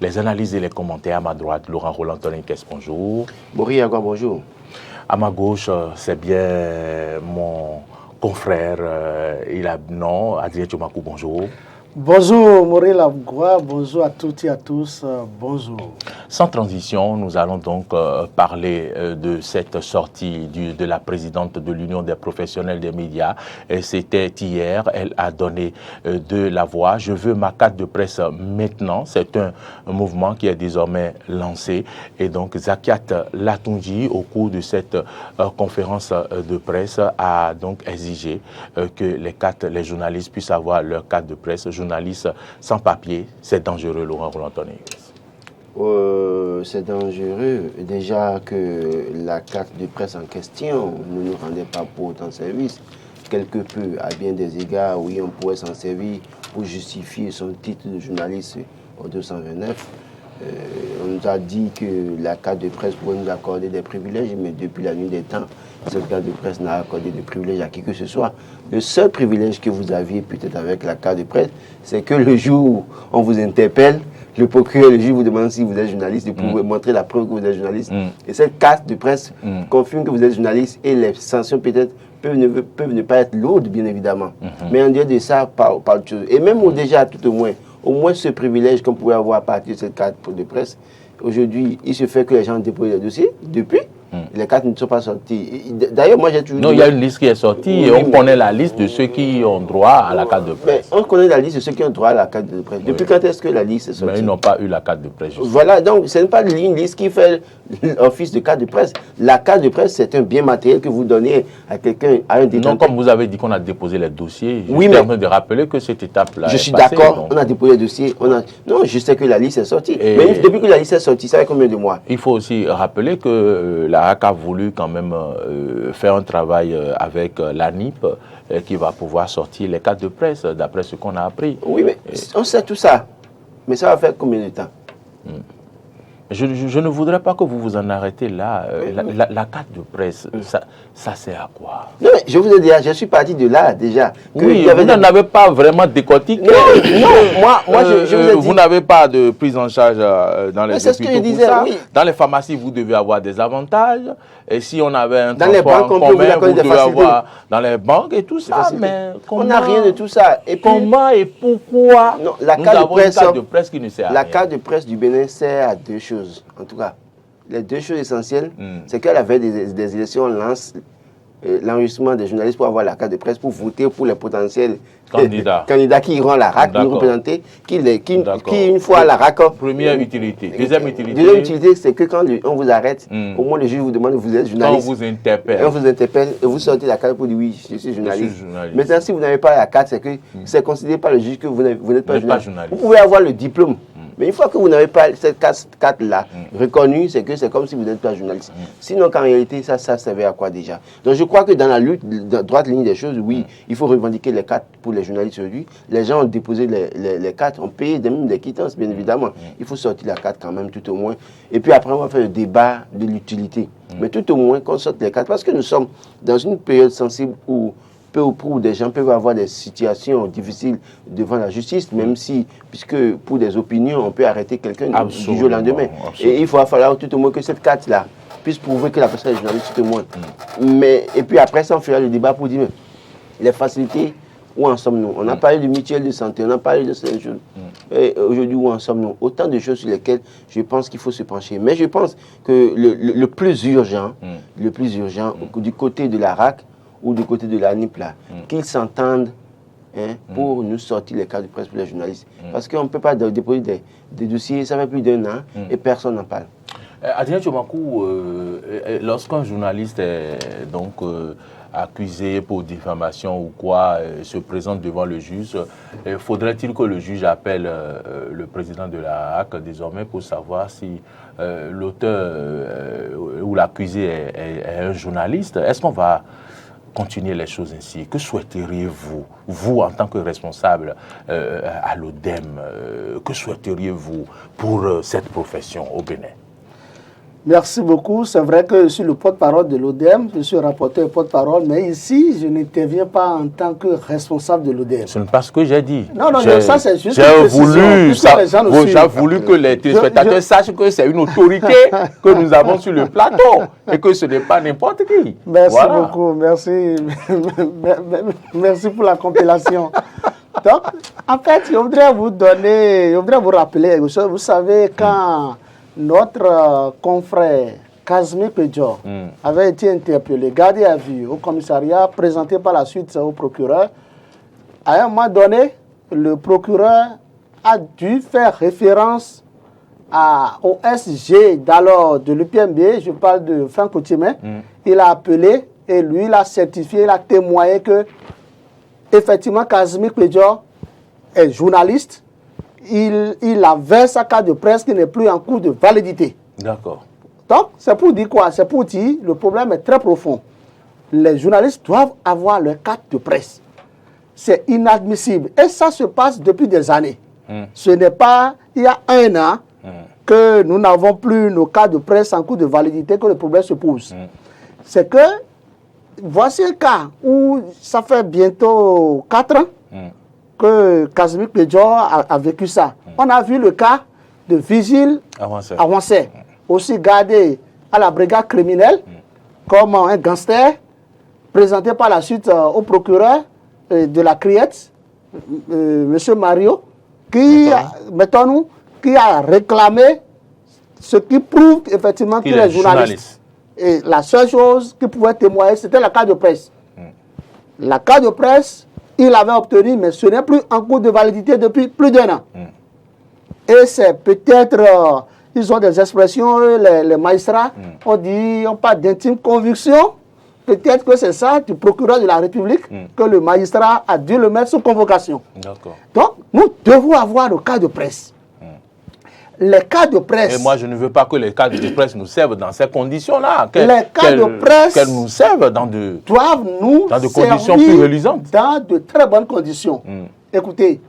Les analyses et les commentaires à ma droite, Laurent Roland Toninkès, bonjour. Boris Agua, bonjour. À ma gauche, c'est bien mon confrère, Adrien Tchomakou, bonjour. Bonjour Maurice Labgoua, bonjour à toutes et à tous, bonjour. Sans transition, nous allons donc parler de cette sortie de la présidente de l'Union des professionnels des médias. C'était hier, elle a donné de la voix. Je veux ma carte de presse maintenant. C'est un mouvement qui est désormais lancé. Et donc Zakiat Latunji, au cours de cette conférence de presse, a donc exigé que les journalistes puissent avoir leur carte de presse. Journalistes sans papier, c'est dangereux, Laurent Roland Toninkès. C'est dangereux. Déjà que la carte de presse en question ne nous rendait pas pour autant service. Quelque peu, à bien des égards, oui, on pourrait s'en servir pour justifier son titre de journaliste au 229. On nous a dit que la carte de presse pourrait nous accorder des privilèges, mais depuis la nuit des temps, cette carte de presse n'a accordé de privilèges à qui que ce soit. Le seul privilège que vous aviez peut-être avec la carte de presse, c'est que le jour où on vous interpelle, le procureur, le juge vous demande si vous êtes journaliste, de pouvoir montrer la preuve que vous êtes journaliste. Et cette carte de presse confirme que vous êtes journaliste et les sanctions peut-être peuvent ne pas être lourdes, bien évidemment. Mais en dehors de ça, pas autre chose. Et même déjà, tout au moins ce privilège qu'on pouvait avoir à partir de cette carte de presse, aujourd'hui, il se fait que les gens déposent les dossiers depuis. Les cartes ne sont pas sorties. D'ailleurs, moi, j'ai toujours... Non, il y a une liste qui est sortie et on connaît la liste de ceux qui ont droit à la carte de presse. On connaît la liste de ceux qui ont droit à la carte de presse. Depuis quand est-ce que la liste est sortie? Mais ils n'ont pas eu la carte de presse. Justement. Voilà, donc ce n'est pas une liste qui fait office de carte de presse. La carte de presse, c'est un bien matériel que vous donnez à quelqu'un, à un détenteur. Non, comme vous avez dit qu'on a déposé les dossiers, je suis en train de rappeler que cette étape-là je suis d'accord, on a déposé les dossiers. Non, je sais que la liste est sortie. Mais depuis que la liste est sortie, ça fait combien de mois? Il faut aussi rappeler que la RAC a voulu quand même faire un travail avec l'ANIP qui va pouvoir sortir les cartes de presse, d'après ce qu'on a appris. Oui, mais on sait tout ça. Mais ça va faire combien de temps? Je ne voudrais pas que vous vous en arrêtez là. La carte de presse, ça sert à quoi? Non, mais je vous ai dit, je suis parti de là déjà. Oui, vous n'en avez pas vraiment décortiqué. Non, moi je vous ai dit... Vous n'avez pas de prise en charge dans les hôpitaux pour ça. Oui. Dans les pharmacies, vous devez avoir des avantages. Et si on avait un dans les banques, on peut vous accorder des facilités. Dans les banques et tout ça, mais on n'a rien de tout ça. Et puis, comment et pourquoi non, la nous carte avons une carte de presse qui ne sert à rien? La carte de presse du Bénin sert à deux choses, en tout cas. Les deux choses essentielles, c'est qu'à la veille des élections, on lance l'enregistrement des journalistes pour avoir la carte de presse, pour voter pour les potentiels candidats qui iront à la RAC, nous représenter, qui une fois à la RAC... Première utilité. Deuxième utilité. Deuxième utilité, c'est que quand on vous arrête, au moins le juge vous demande, vous êtes journaliste. Quand on vous interpelle. On vous interpelle et vous sortez la carte pour dire oui, je suis journaliste. Maintenant, si vous n'avez pas la carte, c'est que c'est considéré par le juge que vous n'êtes pas journaliste. Vous pouvez avoir le diplôme. Mais une fois que vous n'avez pas cette carte-là reconnue, c'est que c'est comme si vous n'êtes pas journaliste. Sinon, qu'en réalité, ça servait à quoi déjà? Donc je crois que dans la lutte, dans la droite ligne des choses, oui, il faut revendiquer les cartes pour les journalistes aujourd'hui. Les gens ont déposé les cartes, ont payé même des quittances, bien évidemment. Il faut sortir la carte quand même, tout au moins. Et puis après, on va faire le débat de l'utilité. Mais tout au moins, qu'on sorte les cartes. Parce que nous sommes dans une période sensible où peu ou prou des gens peuvent avoir des situations difficiles devant la justice, même si, puisque pour des opinions, on peut arrêter quelqu'un du jour au lendemain. Et il va falloir tout au moins que cette carte-là puisse prouver que la personne est journaliste, tout au moins. Et puis après ça, on fera le débat pour dire, mais les facilités, où en sommes-nous? On a parlé de mutuelle de santé, on a parlé de ces choses. Et aujourd'hui, où en sommes-nous? Autant de choses sur lesquelles je pense qu'il faut se pencher. Mais je pense que le plus urgent, du côté de la RAC, ou du côté de la NIP, qu'ils s'entendent pour nous sortir les cartes de presse pour les journalistes. Parce qu'on ne peut pas déposer des dossiers, ça fait plus d'1 an, et personne n'en parle. Adrien Tchomakou, lorsqu'un journaliste est donc accusé pour diffamation ou quoi, se présente devant le juge, faudrait-il que le juge appelle le président de la RAC désormais pour savoir si l'auteur ou l'accusé est un journaliste? Est-ce qu'on va continuer les choses ainsi? Que souhaiteriez-vous, vous en tant que responsable à l'ODEM, que souhaiteriez-vous pour cette profession au Bénin? Merci beaucoup. C'est vrai que je suis le porte-parole de l'ODEM, je suis rapporteur et porte-parole, mais ici, je n'interviens pas en tant que responsable de l'ODEM. Ce n'est pas ce que j'ai dit. Non, ça c'est juste j'ai voulu que les téléspectateurs sachent que c'est une autorité que nous avons sur le plateau et que ce n'est pas n'importe qui. Merci beaucoup, merci. Merci pour la compilation. Donc, en fait, je voudrais vous rappeler, vous savez, quand notre confrère Casimir Pédior avait été interpellé, gardé à vue au commissariat, présenté par la suite au procureur, à un moment donné, le procureur a dû faire référence au SG d'alors de l'UPMB, je parle de Franck Otimen. Il a appelé et lui, il a certifié, il a témoigné que effectivement, Casimir Pédior est journaliste. Il avait sa carte de presse qui n'est plus en cours de validité. D'accord. Donc, c'est pour dire quoi? C'est pour dire le problème est très profond. Les journalistes doivent avoir leur carte de presse. C'est inadmissible. Et ça se passe depuis des années. Ce n'est pas il y a un an que nous n'avons plus nos cartes de presse en cours de validité que le problème se pose. C'est que voici un cas où ça fait bientôt 4 ans que Casimir Pédior a vécu ça. On a vu le cas de Vigile Avancé, aussi gardé à la brigade criminelle comme un gangster, présenté par la suite au procureur de la Criette, M. Mario, qui a réclamé ce qui prouve effectivement qu'il est journaliste. Et la seule chose qu'il pouvait témoigner, c'était la carte de presse. La carte de presse, il l'avait obtenue, mais ce n'est plus en cours de validité depuis plus d'1 an. Et c'est peut-être, ils ont des expressions, les magistrats, on dit, on parle d'intime conviction. Peut-être que c'est ça, du procureur de la République, que le magistrat a dû le mettre sous convocation. Donc, nous devons avoir le cas de presse. Les cas de presse... Et moi, je ne veux pas que les cas de presse nous servent dans ces conditions-là. Les cas de presse... Qu'elles nous servent dans de conditions plus reluisantes. Dans de très bonnes conditions. Écoutez,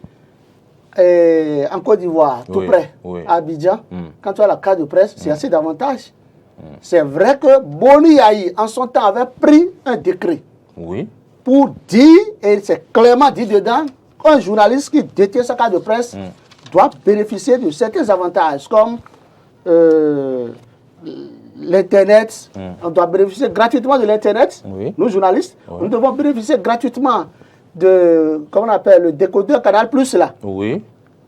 en Côte d'Ivoire, tout près, à Abidjan, quand tu as la carte de presse, c'est assez d'avantages. C'est vrai que Boni Yahi, en son temps, avait pris un décret pour dire, et c'est clairement dit dedans, qu'un journaliste qui détient sa carte de presse doit bénéficier de certains avantages, comme l'Internet. On doit bénéficier gratuitement de l'Internet. Nous, journalistes, nous devons bénéficier gratuitement de, comment on appelle, le décodeur Canal Plus, là.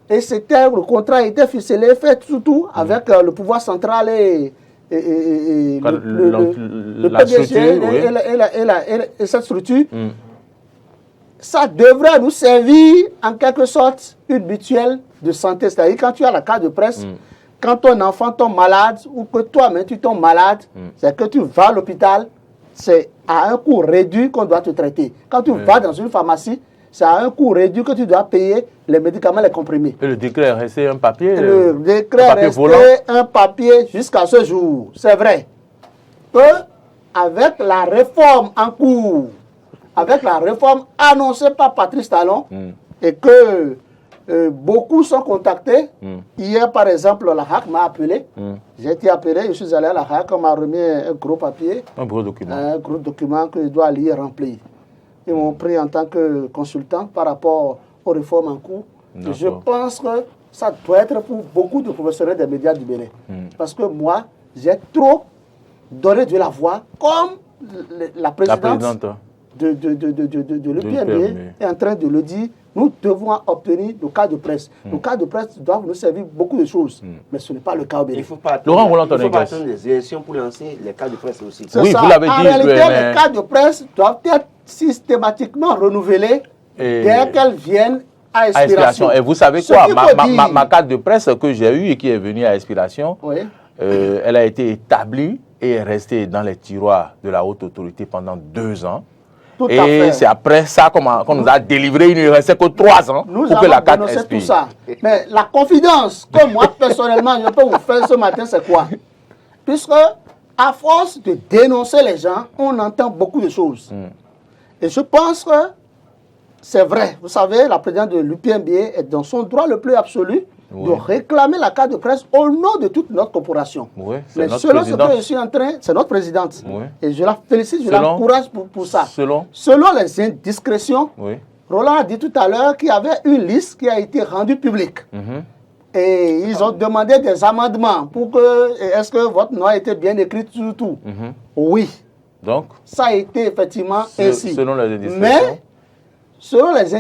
Et c'était, le contrat était ficelé, fait surtout avec le pouvoir central et le PDG et cette structure. Ça devrait nous servir en quelque sorte une mutuelle de santé. C'est-à-dire quand tu as la carte de presse, quand ton enfant tombe malade ou que toi-même tu tombes malade, c'est que tu vas à l'hôpital, c'est à un coût réduit qu'on doit te traiter. Quand tu vas dans une pharmacie, c'est à un coût réduit que tu dois payer les médicaments, les comprimés. Et le décret est resté un papier? Le décret est resté un papier jusqu'à ce jour. C'est vrai que avec la réforme en cours, avec la réforme annoncée par Patrice Talon, et que beaucoup sont contactés. Hier, par exemple, la HAC m'a appelé. J'ai été appelé, je suis allé à la HAC, on m'a remis un gros papier. Un gros document. Un gros document que je dois lire, remplir. Ils m'ont pris en tant que consultant par rapport aux réformes en cours. Je pense que ça doit être pour beaucoup de professionnels des médias du Bénin. Parce que moi, j'ai trop donné de la voix, comme la présidente de l'UPMB est en train de le dire. Nous devons obtenir le cas de presse. Le cas de presse doit nous servir beaucoup de choses, mais ce n'est pas le cas au Bénin. Il faut pas attendre des élections pour lancer les cas de presse aussi. Oui, vous l'avez dit. En réalité, les cas de presse doivent être systématiquement renouvelés dès qu'elles viennent à expiration. Et vous savez quoi, ma carte de presse que j'ai eue et qui est venue à expiration, elle a été établie et est restée dans les tiroirs de la haute autorité pendant 2 ans. Et c'est après ça qu'on nous a délivré, il ne restait que 3 ans pour que la carte expire. Tout ça. Mais la confidence que moi, personnellement, je peux vous faire ce matin, c'est quoi? Puisque, à force de dénoncer les gens, on entend beaucoup de choses. Et je pense que c'est vrai. Vous savez, la présidente de l'UPMB est dans son droit le plus absolu de réclamer la carte de presse au nom de toute notre corporation. Oui, mais selon ce que je suis en train, c'est notre présidente. Oui. Et je la félicite, je l'encourage pour ça. Selon les indiscrétions, Roland a dit tout à l'heure qu'il y avait une liste qui a été rendue publique. Et ils ont demandé des amendements pour que, est-ce que votre nom a été bien écrit tout. Oui. Donc, ça a été effectivement ainsi. Selon les indiscrétions. Mais, selon les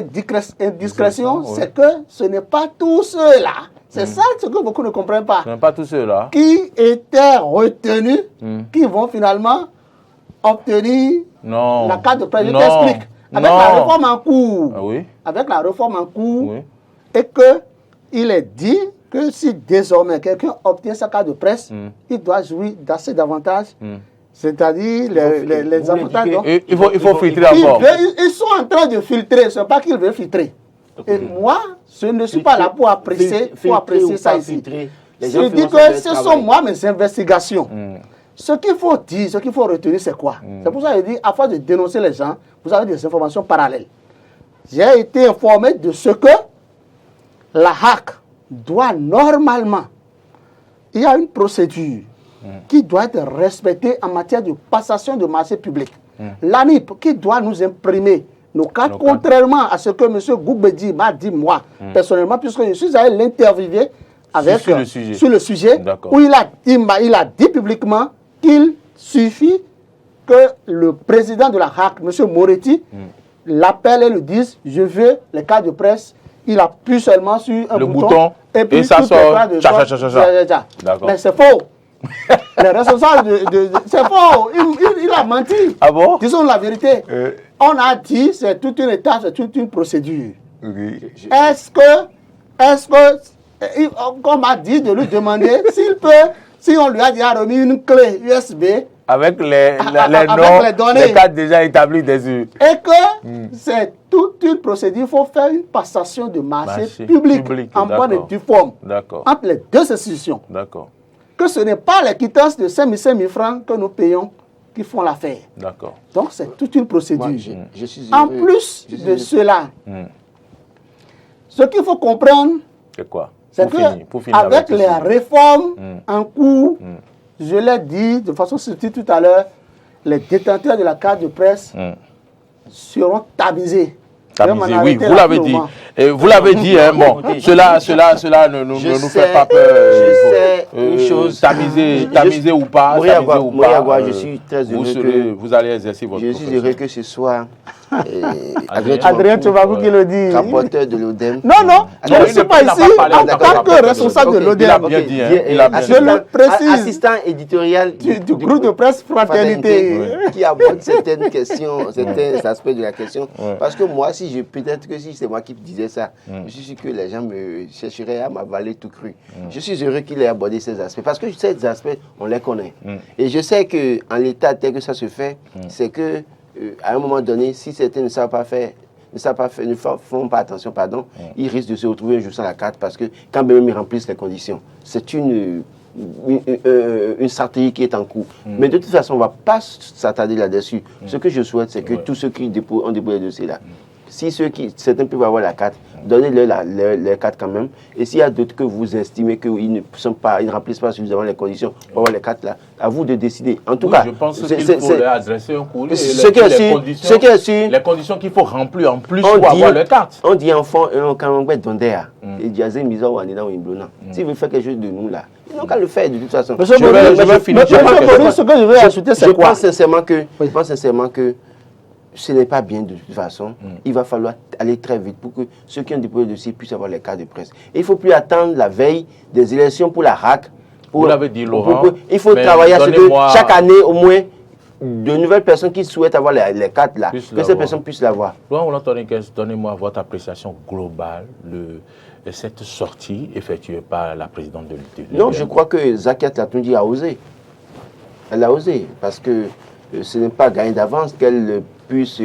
indiscrétions, c'est que ce n'est pas tous ceux-là. C'est ça ce que beaucoup ne comprennent pas. Ce n'est pas tous ceux-là. Qui étaient retenus, qui vont finalement obtenir la carte de presse. Je t'explique. Avec la réforme en cours, avec la réforme en cours, et qu'il est dit que si désormais quelqu'un obtient sa carte de presse, il doit jouir d'assez d'avantages. C'est-à-dire les avantages. Il faut filtrer encore. Ils sont en train de filtrer, ce n'est pas qu'ils veulent filtrer. Et moi, je ne suis pas là pour apprécier ça ici. Je dis que ce sont moi mes investigations. Ce qu'il faut dire, ce qu'il faut retenir, c'est quoi? C'est pour ça que je dis, à force de dénoncer les gens, vous avez des informations parallèles. J'ai été informé de ce que la HAC doit normalement, il y a une procédure qui doit être respectée en matière de passation de marché public. L'ANIP qui doit nous imprimer nos cartes, contrairement à ce que M. Gougbedi m'a dit moi, personnellement, puisque je suis allé l'interviewer sur le sujet où il a dit publiquement qu'il suffit que le président de la HAC, M. Moretti, l'appelle et le dise, je veux les cartes de presse. Il appuie seulement sur un bouton et puis ça sort. Mais c'est faux. Les responsables c'est faux. Il a menti. Ah bon? Disons la vérité. On a dit c'est toute une étape, c'est toute une procédure. Est-ce que qu'on m'a dit de lui demander s'il peut, si on lui a déjà remis une clé USB avec les noms, les cartes déjà établies dessus. Et que c'est toute une procédure, il faut faire une passation de marché public en bonne et due forme entre les deux institutions. D'accord. Que ce n'est pas les quittances de 5 000 francs que nous payons qui font l'affaire. D'accord. Donc c'est toute une procédure. En plus de cela, ce qu'il faut comprendre, c'est quoi? C'est qu'avec les réformes en cours, je l'ai dit de façon subtile tout à l'heure, les détenteurs de la carte de presse seront tamisés. Oui, vous l'avez dit. Vous l'avez dit, hein, bon, cela ne nous fait pas peur. Je sais une chose. Tamisé ou pas, je suis très heureux. Vous allez exercer votre profession. Je suis heureux que ce soit Adrien Tchoubakou qui le dit. Rapporteur de l'ODEM. Non, je ne suis pas ici en tant que responsable de l'ODEM. Il a bien dit. Je le précise. Assistant éditorial du groupe de presse Fraternité. Qui aborde certaines questions, certains aspects de la question. Parce que moi, peut-être que si c'est moi qui disais ça, je suis sûr que les gens me chercheraient à m'avaler tout cru. Je suis heureux qu'il ait abordé ces aspects. Parce que ces aspects, on les connaît. Et je sais qu'en l'état tel que ça se fait, c'est que à un moment donné, si certains ne font pas attention, ils risquent de se retrouver un jour sans la carte parce que quand même ils remplissent les conditions. C'est une stratégie qui est en cours. Mais de toute façon, on ne va pas s'attarder là-dessus. Ce que je souhaite, c'est que tous ceux qui ont déposé le dossier là, si certains peuvent avoir la carte, donnez-leur la carte quand même. Et s'il y a d'autres que vous estimez qu'ils ne remplissent pas suffisamment les conditions pour avoir les cartes là, à vous de décider. En tout cas, je pense qu'il faut leur adresser un courrier. Les conditions qu'il faut remplir en plus pour avoir les cartes. On dit enfant, quand on va d'ondéa, et diazé misant ou anina ou imblona. S'il veut faire quelque chose de nous là, ils n'ont qu'à le faire de toute façon. Je vais finir. Ce que je veux ajouter, c'est quoi? Je pense sincèrement que ce n'est pas bien de toute façon. Il va falloir aller très vite pour que ceux qui ont déposé le dossier puissent avoir les cartes de presse. Et il ne faut plus attendre la veille des élections pour la RAC. Vous l'avez dit, Laurent. Il faut travailler à ce que chaque année, au moins, de nouvelles personnes qui souhaitent avoir les cartes là, que ces personnes puissent l'avoir. Laurent, donnez-moi votre appréciation globale de cette sortie effectuée par la présidente de l'UTD. Non, je crois que Zakiat Latoundi a osé. Elle a osé parce que ce n'est pas gagné d'avance qu'elle puisse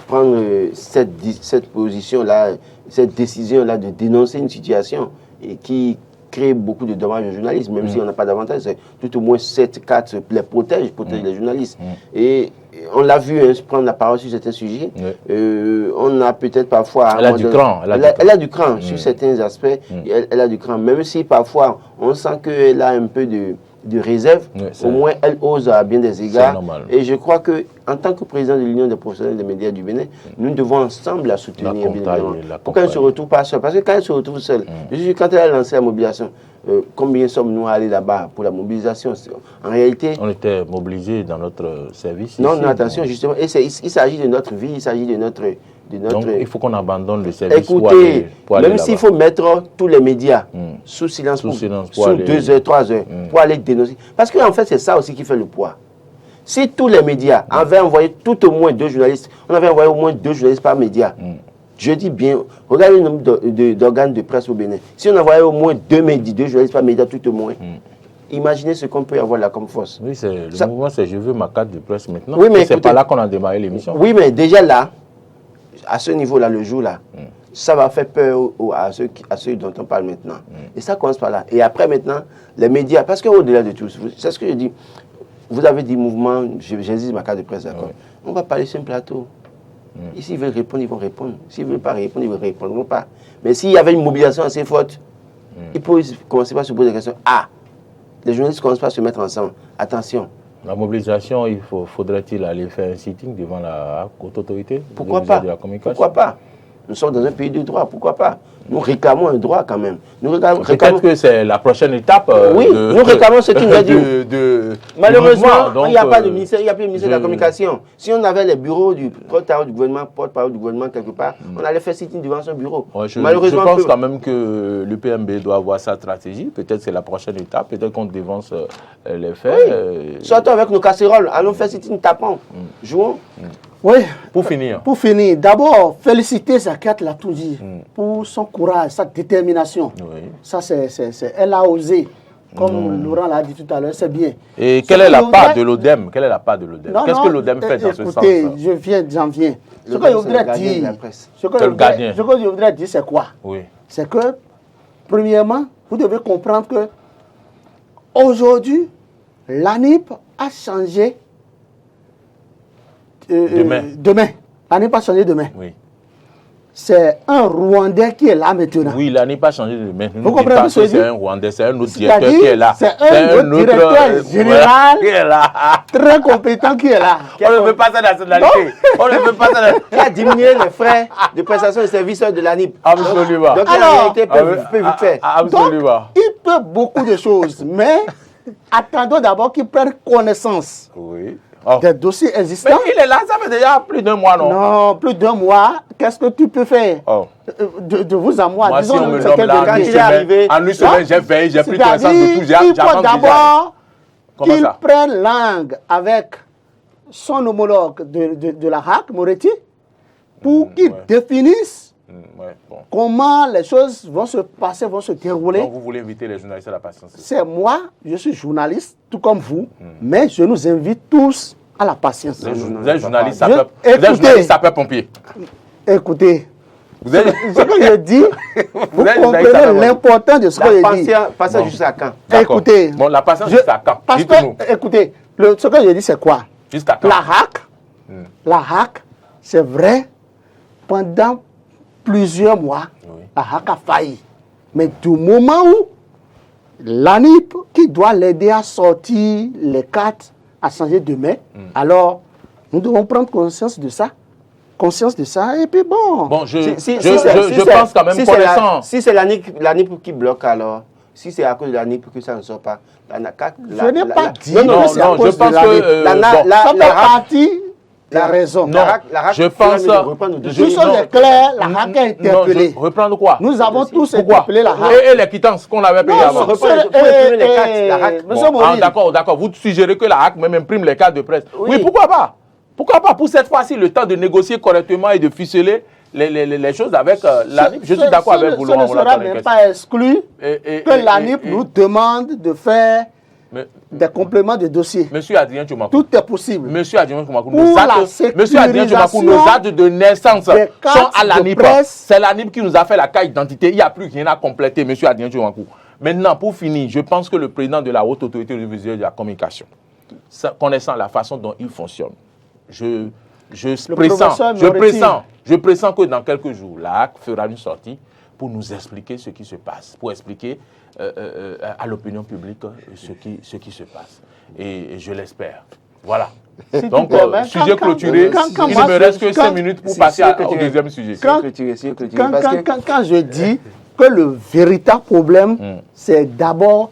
prendre cette position-là, cette décision-là de dénoncer une situation et qui crée beaucoup de dommages aux journalistes, même si on n'a pas d'avantage. Tout au moins cette carte les protège les journalistes. Et on l'a vu prendre la parole sur certains sujets. On a peut-être parfois... Elle a du cran. Elle a du cran sur certains aspects. Elle a du cran. Même si parfois, on sent qu'elle a un peu de réserve, au moins elle ose à bien des égards. Et je crois qu'en tant que président de l'Union des professionnels des médias du Bénin, nous devons ensemble la soutenir. Pourquoi elle ne se retrouve pas seule? Parce que quand elle se retrouve seule, quand elle a lancé la mobilisation, combien sommes-nous allés là-bas pour la mobilisation? En réalité... On était mobilisés dans notre service. Non, ici, non, attention, justement. Et il s'agit de notre vie, il s'agit de notre... Donc, il faut qu'on abandonne le service. Écoutez, même s'il faut mettre tous les médias sous silence, sous 2 heures, 3 heures, pour aller dénoncer. Parce qu'en fait, c'est ça aussi qui fait le poids. Si tous les médias avaient envoyé tout au moins 2 journalistes, on avait envoyé au moins 2 journalistes par média. Je dis bien, regardez le nombre d'organes de presse au Bénin. Si on envoyait au moins 2 journalistes par média tout au moins, imaginez ce qu'on peut avoir là comme force. Oui, le mouvement, c'est je veux ma carte de presse maintenant. Oui, mais c'est pas là qu'on a démarré l'émission. Oui, mais déjà là, à ce niveau-là, le jour-là, ça va faire peur à ceux dont on parle maintenant. Et ça commence par là. Et après maintenant, les médias, parce qu'au-delà de tout, c'est ce que je dis, vous avez dit mouvement, j'exige ma carte de presse, d'accord. On va parler sur un plateau. Et s'ils veulent répondre, ils vont répondre. S'ils ne veulent pas répondre, ils ne répondront pas. Mais s'il y avait une mobilisation assez forte, ils pourraient commencer par se poser des questions. Ah, les journalistes commencent pas à se mettre ensemble. Attention. La mobilisation, faudrait-il aller faire un sitting devant la haute autorité? Pourquoi pas? Pourquoi pas? Nous sommes dans un pays de droit, pourquoi pas? Nous réclamons un droit quand même. Peut-être que c'est la prochaine étape. Oui, nous réclamons ce qu'il a dit. Malheureusement, il n'y a pas de ministère, il n'y a plus de ministère de la communication. Si on avait les bureaux du porte-parole du gouvernement quelque part, on allait faire sitting devant son bureau. Malheureusement, je pense quand même que l'UPMB doit avoir sa stratégie. Peut-être c'est la prochaine étape. Peut-être qu'on dévance les faits. Oui. Sortons avec nos casseroles. Allons faire sitting, tapons. Jouons. Oui. Pour finir. D'abord, féliciter Zakiat l'a tout dit pour son courage, sa détermination. Oui. Ça, elle a osé. Comme Laurent l'a dit tout à l'heure, c'est bien. Et quelle est la part de l'ODEM? Qu'est-ce que l'ODEM fait dans ce sens? Écoutez, j'en viens. Ce que je voudrais dire, c'est quoi? Oui. C'est que, premièrement, vous devez comprendre que aujourd'hui, l'ANIP a changé demain. L'ANIP a changé demain. Oui. C'est un Rwandais qui est là maintenant. Oui, il n'a pas changé de main. Vous comprenez ce que c'est un Rwandais, c'est un autre directeur qui est là. C'est un autre directeur général qui est là. Très compétent qui est là. On ne veut pas sa nationalité. On ne veut pas sa nationalité. Qui a diminué les frais de prestation de services de l'ANIP. Absolument. Donc, la réalité peut vite faire. Absolument. Donc, il peut beaucoup de choses, mais attendons d'abord qu'il prenne connaissance. Oui. Des dossiers existants. Mais il est là, ça fait déjà plus d'1 mois, non? Non, plus d'1 mois. Qu'est-ce que tu peux faire de vous à moi? Moi, disons, si on me nomme là, en une semaine, j'ai veillé, j'ai pris connaissance de tout. Il faut d'abord qu'il prenne langue avec son homologue de la HAC, Moretti, pour qu'il définisse comment les choses vont se passer, vont se dérouler. Donc vous voulez inviter les journalistes à la patience? C'est moi, je suis journaliste, tout comme vous, mais je nous invite tous à la patience. Vous êtes journaliste sapeur-pompier. Écoutez, ce que je dis, vous comprenez l'importance de ce que je dis. Patience jusqu'à quand? Écoutez. Bon, la patience jusqu'à quand? Parce que, écoutez, ce que je dis, c'est quoi? Jusqu'à quand? La HAC, c'est vrai, pendant plusieurs mois, la HAC a failli. Mais du moment où l'ANIP, qui doit l'aider à sortir les cartes, à changer de main, alors nous devons prendre conscience de ça. Et puis bon. Bon, je pense quand même connaissant. Si c'est l'ANIP qui bloque, alors, si c'est à cause de l'ANIP que ça ne sort pas, je n'ai pas dit non, je pense que ça fait partie la raison. Non, je pense. Nous sommes clairs, la HAC a interpellé. Reprendre quoi? Nous avons tous interpellé la HAC. Et les quittances qu'on avait payées avant. D'accord. Vous suggérez que la HAC même imprime les cartes de presse. Oui, pourquoi pas? Pourquoi pas? Pour cette fois-ci, le temps de négocier correctement et de ficeler les choses avec l'ANIP. Je suis d'accord avec vous, Laurent. Ce ne sera même pas exclu que l'ANIP nous demande de faire des compléments de dossier. Monsieur Adrien Tchoumakou. Tout est possible. Monsieur Adrien Tchoumakou, nos actes de naissance sont à l'ANIP. C'est l'ANIP qui nous a fait la carte d'identité. Il n'y a plus rien à compléter, monsieur Adrien Tchoumakou. Maintenant, pour finir, je pense que le président de la haute autorité audiovisuelle de la communication, connaissant la façon dont il fonctionne, je pressens que dans quelques jours, l'AC fera une sortie pour nous expliquer ce qui se passe, pour expliquer à l'opinion publique ce qui se passe. Et je l'espère. Voilà. Donc, sujet clôturé, il ne me reste que 5 minutes pour passer au deuxième sujet. Quand je dis que le véritable problème, c'est d'abord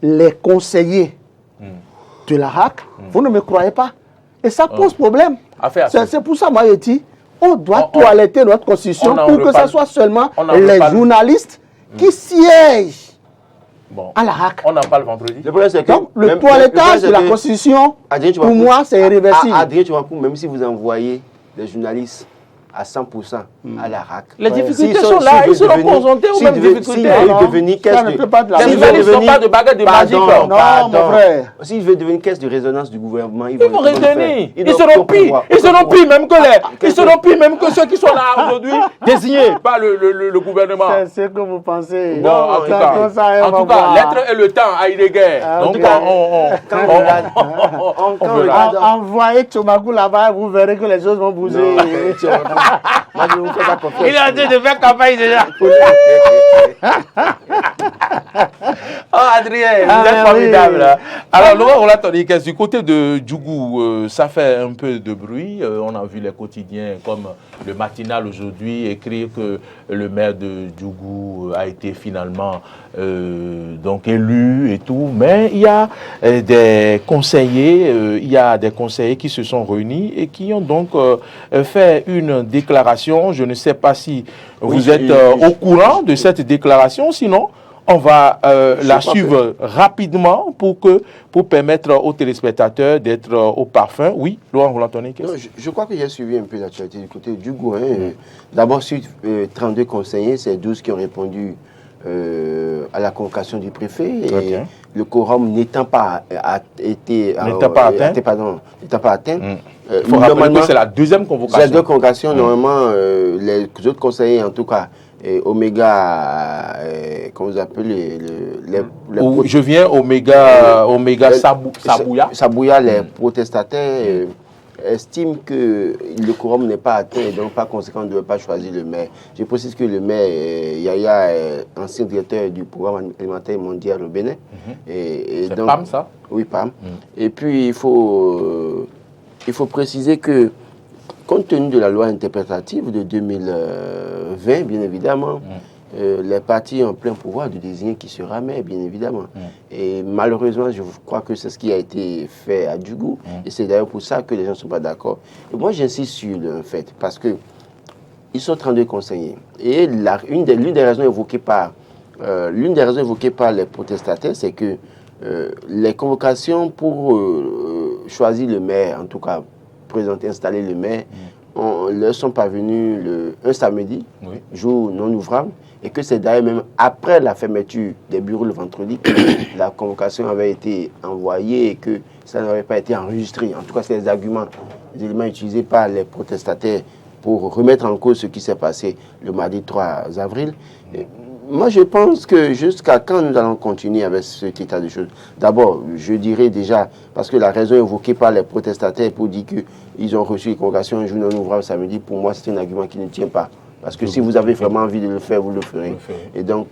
les conseillers de la HAC, vous ne me croyez pas. Et ça pose problème. C'est pour ça, moi, je dis, on doit toiletter notre constitution pour que ce soit seulement les journalistes qui siègent à la HAC. On en parle vendredi. Donc, le toilettage de la constitution, pour moi, c'est irréversible. Adrien Tchouampou, même si vous envoyez des journalistes à 100% à la HAC. Les difficultés sont là, ils seront confrontés aux mêmes difficultés. Les journalistes ne sont pas de baguette de magie. Non, mon frère. S'ils veulent devenir caisse de résonance du gouvernement, ils vont retenir. Ils seront pires même que ceux qui sont là aujourd'hui, désignés par le gouvernement. C'est ce que vous pensez. Bon, en tout cas, l'être et le temps a une guerre. Donc, envoyez Tchouampou là-bas, vous verrez que les choses vont bouger. Moi, je vous fais pas confiance. Il est en train de faire campagne déjà. Oh, Adrien, vous êtes formidable. Là. Alors, Laurent Roland-Tonnikès, du côté de Djougou, ça fait un peu de bruit. On a vu les quotidiens comme le Matinal aujourd'hui écrire que le maire de Djougou a été finalement donc élu et tout. Mais il y a des conseillers, qui se sont réunis et qui ont donc fait une déclaration. Je ne sais pas si vous êtes au courant de cette déclaration, sinon on va la suivre rapidement pour permettre aux téléspectateurs d'être au parfum. Oui, Laurent Roland-Tonnikès. Je crois que j'ai suivi un peu l'actualité du côté du Djougou. D'abord, sur 32 conseillers, c'est 12 qui ont répondu à la convocation du préfet. Et le quorum n'étant pas atteint. Il faut rappeler que c'est la deuxième convocation. C'est la deuxième convocation. Normalement, les autres conseillers, en tout cas, Oméga, comment vous appelez je viens Oméga Sabouya, les protestataires estiment que le quorum n'est pas atteint et donc par conséquent on ne doit pas choisir le maire. Je précise que le maire, Yaya, est ancien directeur du programme alimentaire mondial au Bénin. C'est donc, PAM ça? Oui, PAM. Et puis il faut préciser que compte tenu de la loi interprétative de 2020, bien évidemment, les partis ont plein pouvoir de désigner qui sera maire, bien évidemment. Et malheureusement, je crois que c'est ce qui a été fait à Djougou. Et c'est d'ailleurs pour ça que les gens ne sont pas d'accord. Et moi, j'insiste sur le fait, parce que ils sont 32 conseillers. Et l'une des raisons évoquées par les protestataires, c'est que les convocations pour choisir le maire, en tout cas, installer le maire, leur sont parvenus un samedi, jour non ouvrable, et que c'est d'ailleurs même après la fermeture des bureaux le vendredi que la convocation avait été envoyée et que ça n'avait pas été enregistré. En tout cas, c'est les éléments utilisés par les protestataires pour remettre en cause ce qui s'est passé le mardi 3 avril. Moi, je pense que jusqu'à quand nous allons continuer avec cet état de choses? D'abord, je dirais déjà, parce que la raison évoquée par les protestataires pour dire qu'ils ont reçu les convocations un jour non ouvrable samedi, pour moi, c'est un argument qui ne tient pas. Parce que si vous avez vraiment envie de le faire, vous le ferez. Et donc,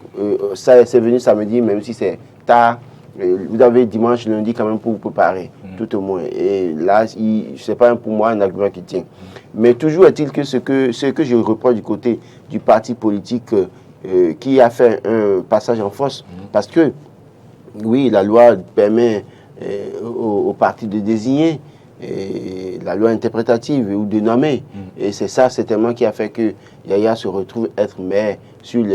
ça, c'est venu samedi, même si c'est tard. Vous avez dimanche, lundi quand même pour vous préparer, tout au moins. Et là, ce n'est pas pour moi un argument qui tient. Mais toujours est-il que ce que je reproche du côté du parti politique qui a fait un passage en force, parce que, oui, la loi permet au parti de désigner, la loi interprétative ou de nommer. Et c'est ça, certainement, qui a fait que Yaya se retrouve être maire sur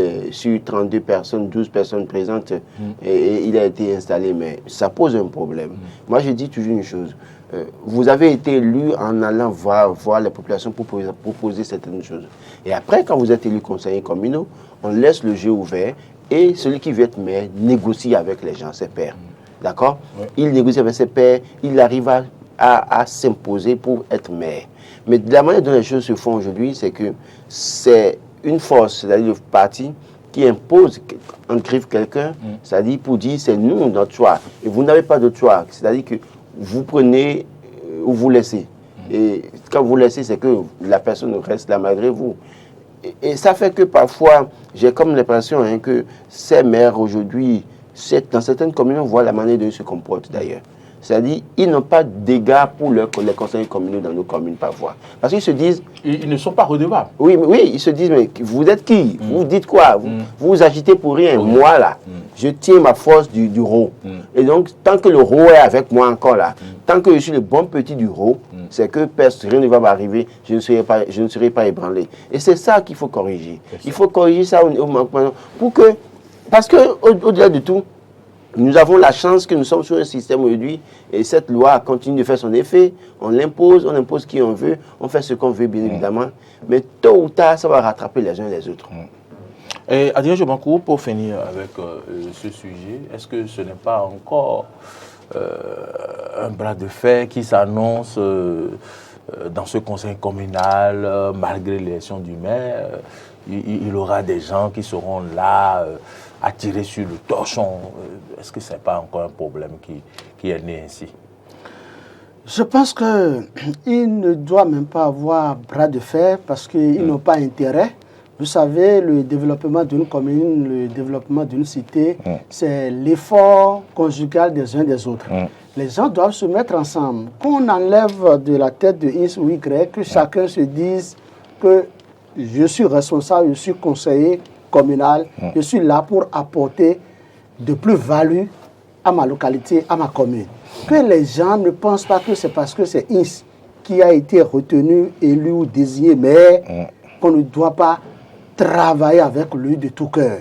32 personnes, 12 personnes présentes, et il a été installé. Mais ça pose un problème. Moi, je dis toujours une chose. Vous avez été élu en allant voir les populations pour proposer certaines choses. Et après, quand vous êtes élu conseiller communal, on laisse le jeu ouvert et celui qui veut être maire négocie avec les gens, ses pairs. D'accord? Il négocie avec ses pairs, il arrive à s'imposer pour être maire. Mais de la manière dont les choses se font aujourd'hui, c'est que c'est une force, c'est-à-dire le parti, qui impose en griffe quelqu'un, c'est-à-dire pour dire c'est nous notre choix. Et vous n'avez pas d'autre choix. C'est-à-dire que vous prenez ou vous laissez. Et quand vous laissez, c'est que la personne reste là malgré vous. Et ça fait que parfois, j'ai comme l'impression que ces maires aujourd'hui, dans certaines communes, on voit la manière dont ils se comportent d'ailleurs. C'est-à-dire, ils n'ont pas d'égards pour les conseillers communaux dans nos communes parfois. Parce qu'ils se disent... Ils ne sont pas redevables. Oui, ils se disent, mais vous êtes qui? Vous dites quoi? Vous vous agitez pour rien. Moi, là, je tiens ma force du RO. Et donc, tant que le RO est avec moi encore là, tant que je suis le bon petit du RO, c'est que rien ne va m'arriver, je ne serai pas ébranlé. Et c'est ça qu'il faut corriger. Il faut corriger ça pour que... Parce qu'au-delà de tout, nous avons la chance que nous sommes sur un système aujourd'hui et cette loi continue de faire son effet. On l'impose, on impose qui on veut, on fait ce qu'on veut bien évidemment. Mais tôt ou tard, ça va rattraper les uns les autres. Et Adrien Jobankou, pour finir avec ce sujet, est-ce que ce n'est pas encore un bras de fer qui s'annonce dans ce conseil communal, malgré l'élection du maire? Il y aura des gens qui seront là à tirer sur le torchon. Est-ce que ce n'est pas encore un problème qui est né ainsi? Je pense qu'il ne doit même pas avoir bras de fer parce qu'ils n'ont pas intérêt. Vous savez, le développement d'une commune, le développement d'une cité, c'est l'effort conjugal des uns des autres. Les gens doivent se mettre ensemble. Qu'on enlève de la tête de X ou Y, que chacun se dise que je suis responsable, je suis conseiller communal, je suis là pour apporter de plus-value à ma localité, à ma commune. Que les gens ne pensent pas que c'est parce que c'est X qui a été retenu, élu ou désigné maire qu'on ne doit pas travailler avec lui de tout cœur.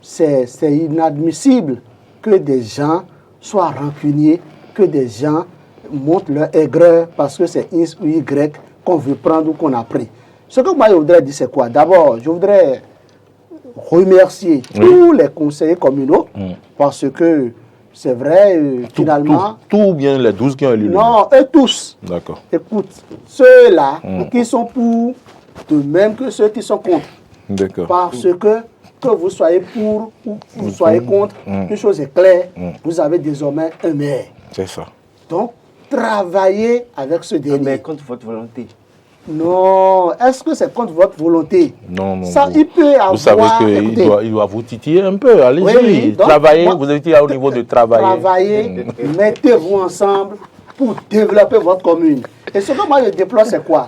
C'est inadmissible que des gens soient rancuniers, que des gens montrent leur aigreur parce que c'est X ou Y qu'on veut prendre ou qu'on a pris. Ce que moi je voudrais dire, c'est quoi? D'abord, je voudrais remercier tous les conseillers communaux parce que c'est vrai, finalement... Tout bien les 12 qui ont élu. Non, eux tous. D'accord. Écoute, ceux-là qui sont pour, de même que ceux qui sont contre. D'accord. Parce que vous soyez pour ou vous soyez contre, une chose est claire, vous avez désormais un maire. C'est ça. Donc, travaillez avec ce dernier. Mais contre votre volonté. Non, est-ce que c'est contre votre volonté? Non. Ça, il peut avoir... Vous savez qu'il doit vous titiller un peu, allez-y. Oui. Travaillez, vous étiez au niveau de travailler. Travaillez, mettez-vous ensemble pour développer votre commune. Et ce que moi je déplore, c'est quoi?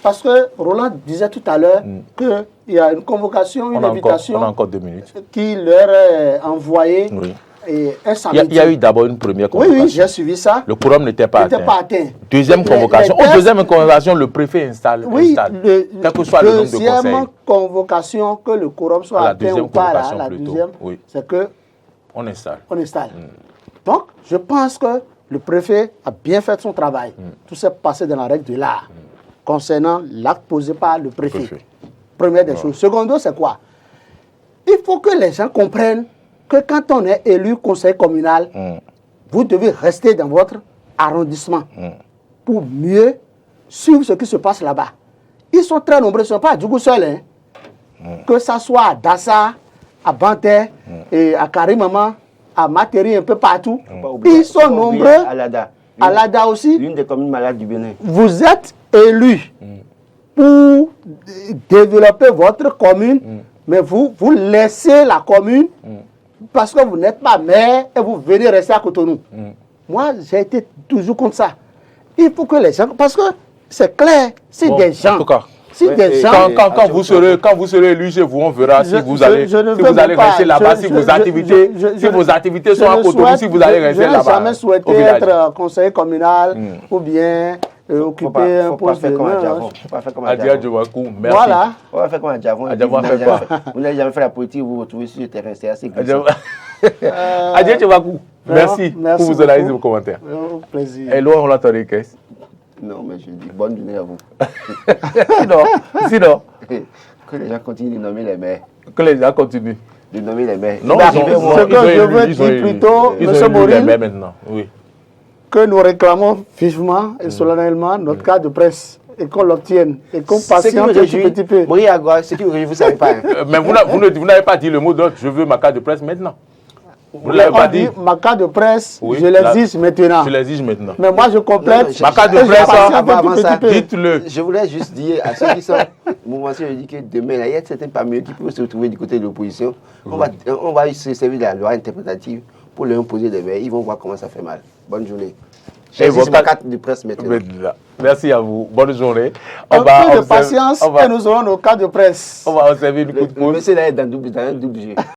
Parce que Roland disait tout à l'heure qu'il y a une convocation, une invitation on a encore 2 minutes. Qui leur est envoyée. Oui. Et un samedi. Il y a eu d'abord une première convocation. Oui, j'ai suivi ça. Le quorum n'était pas atteint. Deuxième convocation. Deuxième convocation, le préfet installe. Oui, quel que soit le nombre de conseils. Deuxième convocation, que le quorum soit atteint ou pas, là, la deuxième, c'est que on installe. Donc, je pense que le préfet a bien fait son travail. Tout s'est passé dans la règle de l'art concernant l'acte posé par le préfet. Première des choses. Secondo, c'est quoi? Il faut que les gens comprennent que quand on est élu conseil communal, vous devez rester dans votre arrondissement pour mieux suivre ce qui se passe là-bas. Ils sont très nombreux, ce ne sont pas à Djougou seul. Que ça soit à Dassa, à Banté, et à Karimama, à Materi, un peu partout. Ils sont nombreux. À Lada aussi. L'une des communes malades du Bénin. Vous êtes élu pour développer votre commune, mais vous laissez la commune parce que vous n'êtes pas maire et vous venez rester à Cotonou. Moi, j'ai été toujours contre ça. Il faut que les gens... Parce que c'est clair, si des gens... En tout cas, si des gens... Quand vous serez élu chez vous, on verra si vous allez rester là-bas, si vos activités sont à Cotonou, si vous allez rester là-bas. Je n'ai jamais souhaité être conseiller communal ou bien... occuper un poste de maire. Adrien Jobankou, merci. Voilà. On va faire comme Adjavon. Vous n'avez jamais fait la politique, vous vous retrouvez sur le terrain, c'est assez glissant. Adrien Jobankou, merci pour vos analyses et vos commentaires. Plaisir. Et Laurent Olatoré, qu'est-ce? Non, mais je dis bonne journée à vous. Sinon. Que les gens continuent de nommer les maires. Que les gens continuent de nommer les maires. Non, ce que je veux dire plutôt, M. Maureen, maintenant. Oui. Que nous réclamons vivement et solennellement notre carte de presse et qu'on l'obtienne et qu'on patiente un petit peu. Ce qui vous réjouit, vous ne savez pas. Mais vous n'avez pas dit le mot d'autre. Je veux ma carte de presse maintenant. Vous ne l'avez pas dit. Ma carte de presse, oui, je l'exige maintenant. Je l'exige maintenant. Mais moi, je complète. Ma carte de presse, avant ça, dites-le. Je voulais juste dire à ceux qui sont mouvementés, je dis que demain, il y a certains parmi eux qui peuvent se retrouver du côté de l'opposition. On va se servir de la loi interprétative pour leur imposer des verres. Ils vont voir comment ça fait mal. Bonne journée. J'ai ma carte de presse maintenant. Merci à vous. Bonne journée. Un peu de patience et nous aurons nos cartes de presse. On va observer une coup de pouce. Le monsieur là est dans un double jeu.